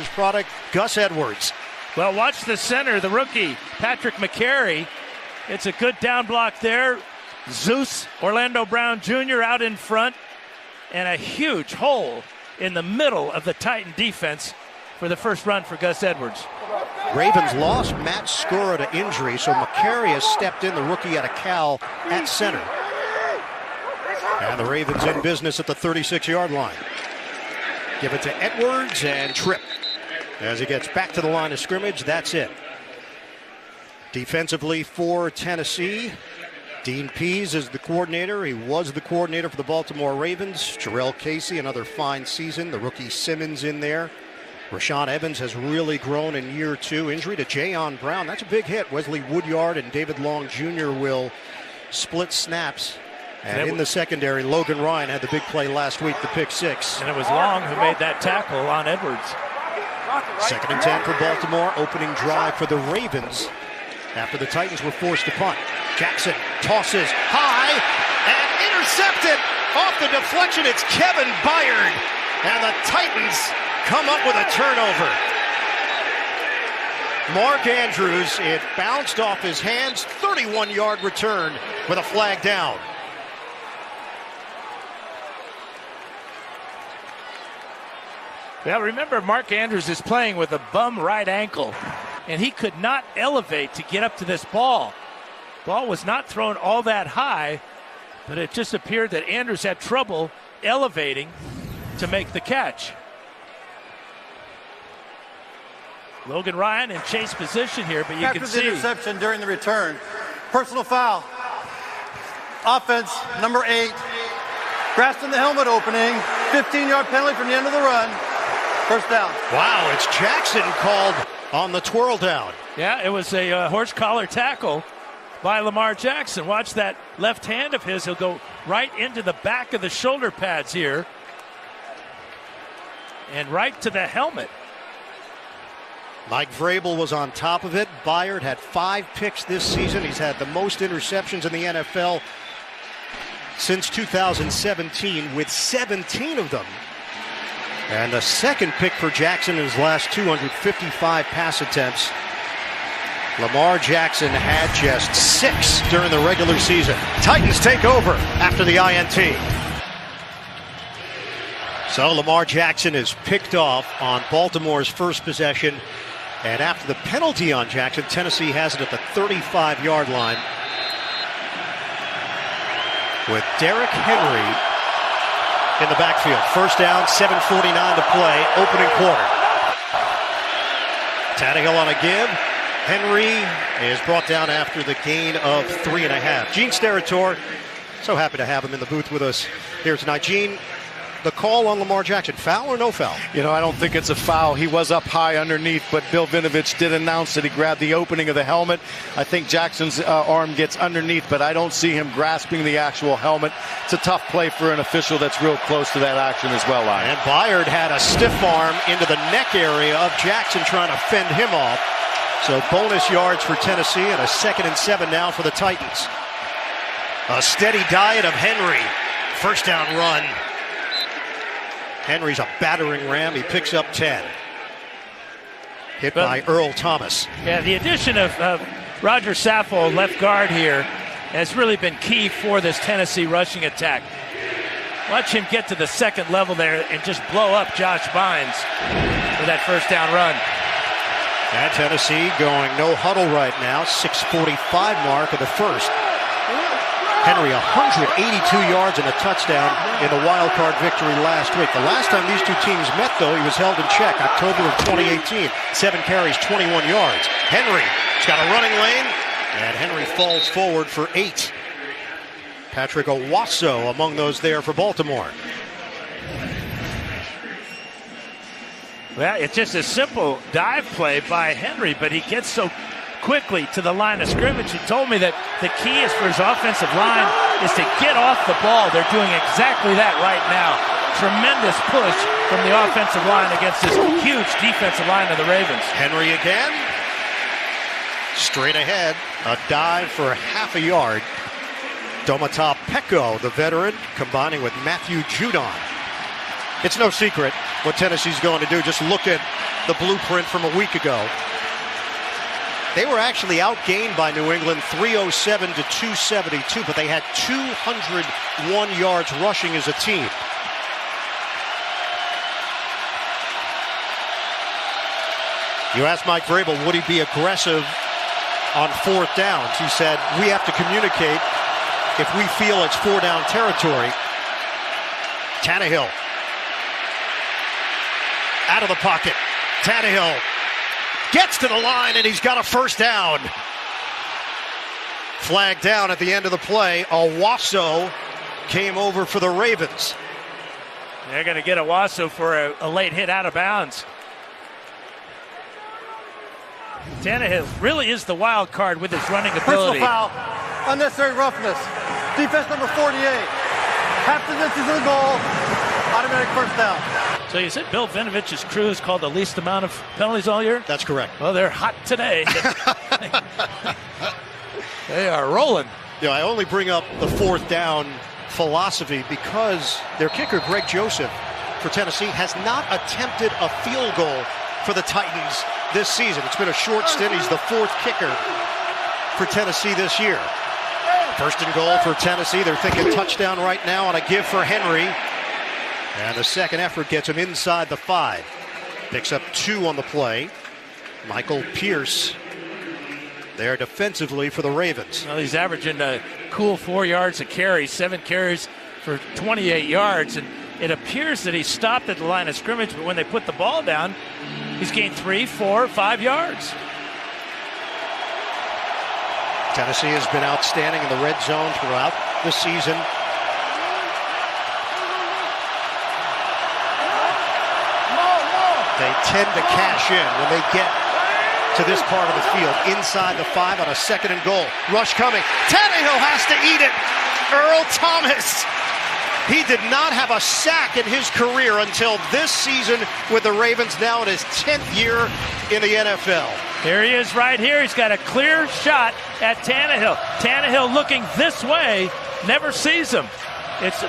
product, Gus Edwards. Well, watch the center, the rookie, Patrick McCary. It's a good down block there. Zeus, Orlando Brown Jr. out in front. And a huge hole in the middle of the Titan defense for the first run for Gus Edwards. Ravens lost Matt Skura to injury, so McCary has stepped in, the rookie out of Cal, at center. And the Ravens in business at the 36-yard line. Give it to Edwards and trip. As he gets back to the line of scrimmage, that's it. Defensively for Tennessee, Dean Pease is the coordinator. He was the coordinator for the Baltimore Ravens. Jarrell Casey, another fine season. The rookie Simmons in there. Rashaan Evans has really grown in year two. Injury to Jayon Brown. That's a big hit. Wesley Woodyard and David Long Jr. will split snaps. And in the secondary, Logan Ryan had the big play last week, the pick six. And it was Long who made that tackle on Edwards. 2nd and 10 for Baltimore. Opening drive for the Ravens after the Titans were forced to punt. Jackson tosses high and intercepted. Off the deflection, it's Kevin Byard. And the Titans come up with a turnover. Mark Andrews, it bounced off his hands. 31-yard return with a flag down. Well, remember, Mark Andrews is playing with a bum right ankle, and he could not elevate to get up to this ball. Ball was not thrown all that high, but it just appeared that Andrews had trouble elevating to make the catch. Logan Ryan in chase position here, but you can see. Interception during the return. Personal foul. Offense, number 8. Grasping the helmet opening. 15-yard penalty from the end of the run. First down. Wow, it's Jackson called on the twirl down. Yeah, it was a horse collar tackle by Lamar Jackson. Watch that left hand of his. He'll go right into the back of the shoulder pads here. And right to the helmet. Mike Vrabel was on top of it. Byard had 5 picks this season. He's had the most interceptions in the NFL since 2017 with 17 of them. And the second pick for Jackson in his last 255 pass attempts. Lamar Jackson had just 6 during the regular season. Titans take over after the INT. So Lamar Jackson is picked off on Baltimore's first possession. And after the penalty on Jackson, Tennessee has it at the 35-yard line with Derrick Henry in the backfield. First down, 7:49 to play, opening quarter. Tannehill on a give. Henry is brought down after the gain of 3.5. Gene Steratore, so happy to have him in the booth with us here tonight. Gene, the call on Lamar Jackson, foul or no foul? You know, I don't think it's a foul. He was up high underneath, but Bill Vinovich did announce that he grabbed the opening of the helmet. I think Jackson's arm gets underneath, but I don't see him grasping the actual helmet. It's a tough play for an official that's real close to that action as well, Ryan. And Byard had a stiff arm into the neck area of Jackson trying to fend him off. So bonus yards for Tennessee and a 2nd and 7 now for the Titans. A steady diet of Henry. First down run. Henry's a battering ram. He picks up 10. Hit by Earl Thomas. Yeah, the addition of Roger Saffold, left guard here, has really been key for this Tennessee rushing attack. Watch him get to the second level there and just blow up Josh Bynes for that first down run. And Tennessee going no huddle right now. 6:45 mark of the first. Henry 182 yards and a touchdown in the wild card victory last week. The last time these two teams met, though, he was held in check, October of 2018. 7 carries, 21 yards. Henry's got a running lane, and Henry falls forward for 8. Patrick Owasso among those there for Baltimore. Well, it's just a simple dive play by Henry, but he gets so quickly to the line of scrimmage. He told me that the key is for his offensive line is to get off the ball. They're doing exactly that right now. Tremendous push from the offensive line against this huge defensive line of the Ravens. Henry again. Straight ahead. A dive for half a yard. Domata Peko, the veteran, combining with Matthew Judon. It's no secret what Tennessee's going to do. Just look at the blueprint from a week ago. They were actually outgained by New England 307 to 272, but they had 201 yards rushing as a team. You asked Mike Vrabel, would he be aggressive on fourth downs? He said, we have to communicate if we feel it's four down territory. Tannehill out of the pocket. Tannehill gets to the line, and he's got a first down. Flag down at the end of the play. Owasso came over for the Ravens. They're going to get Owasso for a late hit out of bounds. Tannehill really is the wild card with his running ability. Personal foul, unnecessary roughness. Defense number 48. Half the distance to the goal. Automatic first down. So you said Bill Vinovich's crew has called the least amount of penalties all year? That's correct. Well, they're hot today. They are rolling. I only bring up the fourth down philosophy because their kicker, Greg Joseph, for Tennessee, has not attempted a field goal for the Titans this season. It's been a short stint. He's the fourth kicker for Tennessee this year. First and goal for Tennessee. They're thinking touchdown right now on a give for Henry. And the second effort gets him inside the 5. Picks up 2 on the play. Michael Pierce there defensively for the Ravens. Well, he's averaging a cool 4 yards a carry, 7 carries for 28 yards. And it appears that he stopped at the line of scrimmage, but when they put the ball down, he's gained 3, 4, 5 yards. Tennessee has been outstanding in the red zone throughout the season. They tend to cash in when they get to this part of the field. Inside the 5 on a second and goal. Rush coming. Tannehill has to eat it. Earl Thomas. He did not have a sack in his career until this season with the Ravens, now in his 10th year in the NFL. Here he is right here. He's got a clear shot at Tannehill. Tannehill looking this way, never sees him. It's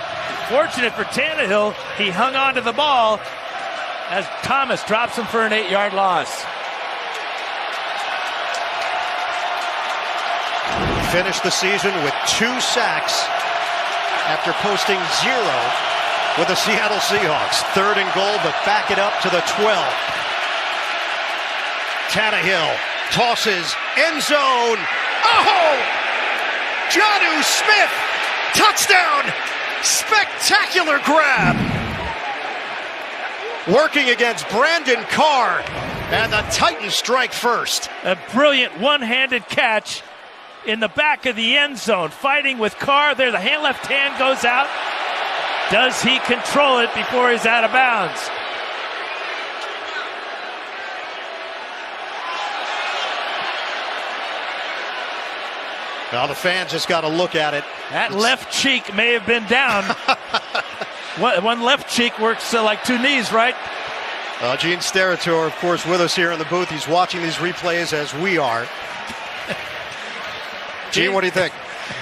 fortunate for Tannehill. He hung on to the ball as Thomas drops him for an 8-yard loss. Finished the season with 2 sacks after posting 0 with the Seattle Seahawks. Third and goal, but back it up to the 12. Tannehill tosses, end zone. Oh! Jonnu Smith, touchdown! Spectacular grab! Working against Brandon Carr, and the Titans strike first. A brilliant one-handed catch in the back of the end zone, fighting with Carr there. The left hand goes out. Does he control it before he's out of bounds? Well, the fans just got to look at it. That left cheek may have been down. One left cheek works like 2 knees, right? Gene Steratore, of course, with us here in the booth. He's watching these replays as we are. Gene, what do you think?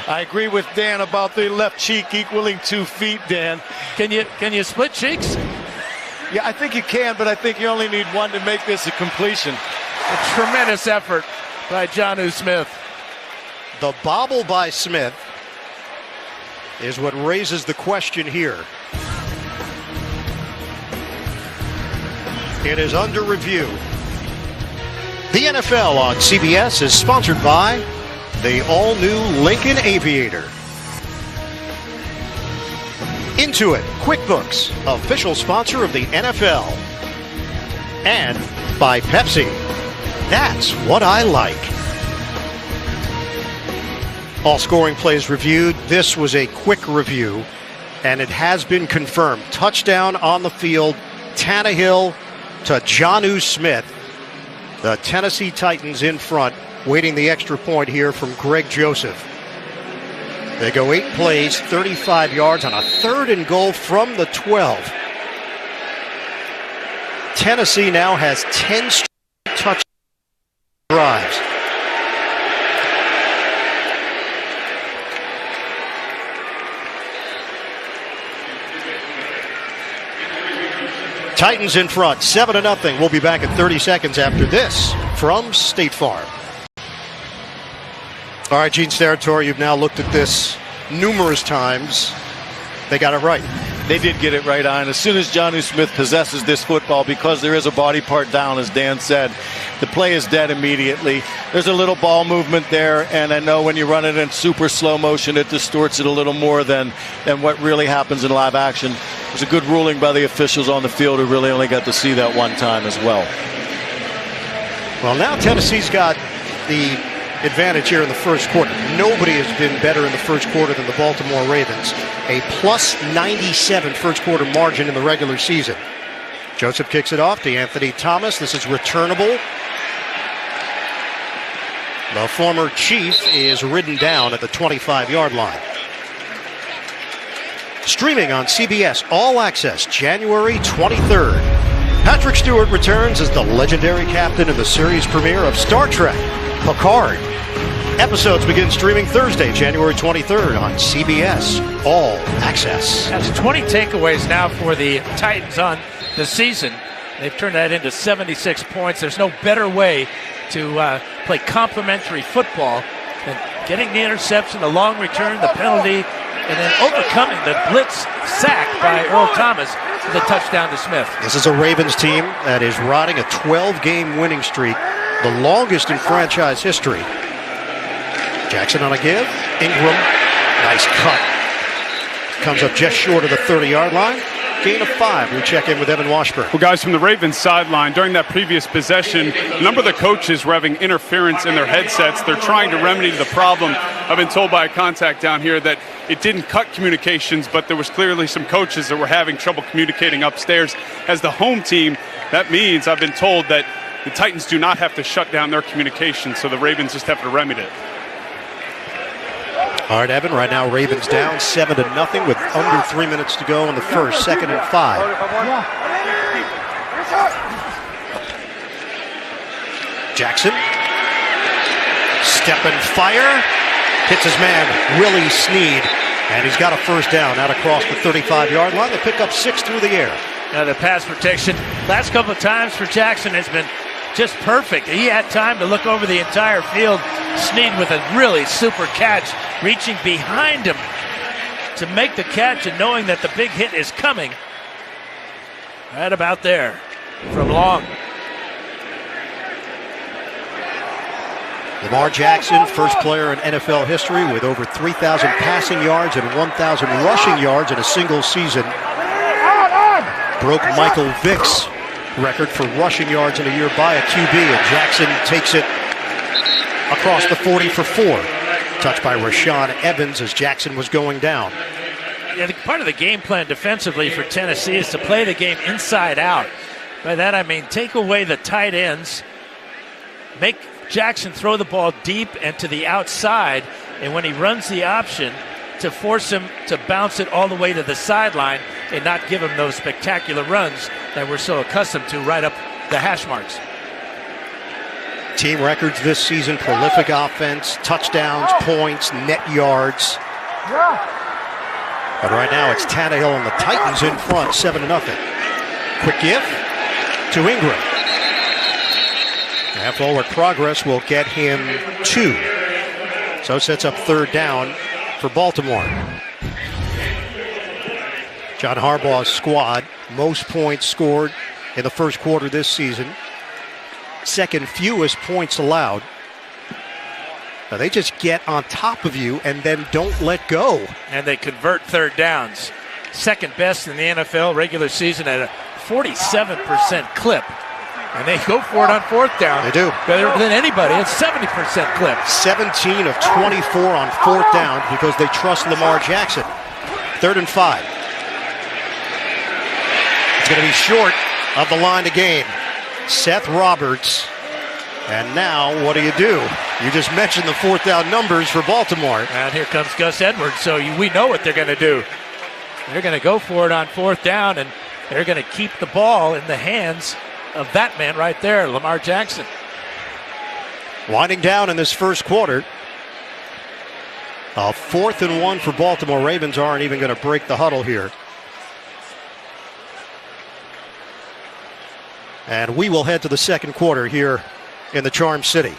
I agree with Dan about the left cheek equaling 2 feet, Dan. Can you split cheeks? Yeah, I think you can, but I think you only need one to make this a completion. A tremendous effort by Jonnu Smith. The bobble by Smith is what raises the question here. It is under review. The NFL on CBS is sponsored by the all-new Lincoln Aviator. Intuit QuickBooks, official sponsor of the NFL. And by Pepsi. That's what I like. All scoring plays reviewed. This was a quick review, and it has been confirmed. Touchdown on the field. Tannehill to Jonnu Smith. The Tennessee Titans in front, waiting the extra point here from Greg Joseph. They go 8 plays, 35 yards on a third and goal from the 12. Tennessee now has 10 straight touchdown drives. Titans in front, 7-0. We'll be back in 30 seconds after this from State Farm. All right, Gene's Territory, you've now looked at this numerous times. They got it right. They did get it right on. As soon as Jonnu Smith possesses this football, because there is a body part down, as Dan said, the play is dead immediately. There's a little ball movement there, and I know when you run it in super slow motion, it distorts it a little more than what really happens in live action. It was a good ruling by the officials on the field who really only got to see that one time as well. Well, now Tennessee's got the advantage here in the first quarter. Nobody has been better in the first quarter than the Baltimore Ravens. A plus 97 first quarter margin in the regular season. Joseph kicks it off to Anthony Thomas. This is returnable. The former Chief is ridden down at the 25-yard line. Streaming on CBS All Access, January 23rd. Patrick Stewart returns as the legendary captain in the series premiere of Star Trek, Picard. Episodes begin streaming Thursday, January 23rd on CBS All Access. That's 20 takeaways now for the Titans on the season. They've turned that into 76 points. There's no better way to play complementary football than getting the interception, the long return, the penalty, and then overcoming the blitz sack by Earl Thomas for the touchdown to Smith. This is a Ravens team that is riding a 12-game winning streak, the longest in franchise history. Jackson on a give. Ingram, nice cut. Comes up just short of the 30-yard line. Gain of 5. We check in with Evan Washburn. Well, guys, from the Ravens sideline, during that previous possession, a number of the coaches were having interference in their headsets. They're trying to remedy the problem. I've been told by a contact down here that it didn't cut communications, but there was clearly some coaches that were having trouble communicating upstairs. As the home team, that means I've been told that the Titans do not have to shut down their communication, so the Ravens just have to remedy it. All right, Evan, right now Ravens down 7-0 with under 3 minutes to go in the first, 2nd and 5. Jackson, step and fire, hits his man, Willie Snead, and he's got a first down out across the 35-yard line. They pick up 6 through the air. Now the pass protection last couple of times for Jackson has been just perfect. He had time to look over the entire field. Snead with a really super catch, reaching behind him to make the catch and knowing that the big hit is coming. Right about there from long. Lamar Jackson, first player in NFL history with over 3,000 passing yards and 1,000 rushing yards in a single season. Broke Michael Vick's record for rushing yards in a year by a QB, and Jackson takes it across the 40 for 4. Touched by Rashaan Evans as Jackson was going down. Yeah, part of the game plan defensively for Tennessee is to play the game inside out. By that I mean take away the tight ends, make Jackson throw the ball deep and to the outside, and when he runs the option, to force him to bounce it all the way to the sideline and not give him those spectacular runs that we're so accustomed to right up the hash marks. Team records this season: prolific offense, touchdowns, points, net yards. But right now it's Tannehill and the Titans in front, 7-0. Quick give to Ingram. Half forward progress will get him 2. So sets up 3rd down for Baltimore. John Harbaugh's squad, most points scored in the first quarter this season. Second fewest points allowed. Now they just get on top of you and then don't let go. And they convert 3rd downs. Second best in the NFL regular season at a 47% clip. And they go for it on 4th down. They do. Better than anybody. It's 70% clip. 17 of 24 on 4th down because they trust Lamar Jackson. 3rd and 5. It's going to be short of the line to gain. Seth Roberts. And now, what do? You just mentioned the 4th down numbers for Baltimore. And here comes Gus Edwards, so we know what they're going to do. They're going to go for it on 4th down, and they're going to keep the ball in the hands of that man right there, Lamar Jackson. Winding down in this first quarter. A 4th and 1 for Baltimore. Ravens aren't even going to break the huddle here. And we will head to the second quarter here in the Charm City.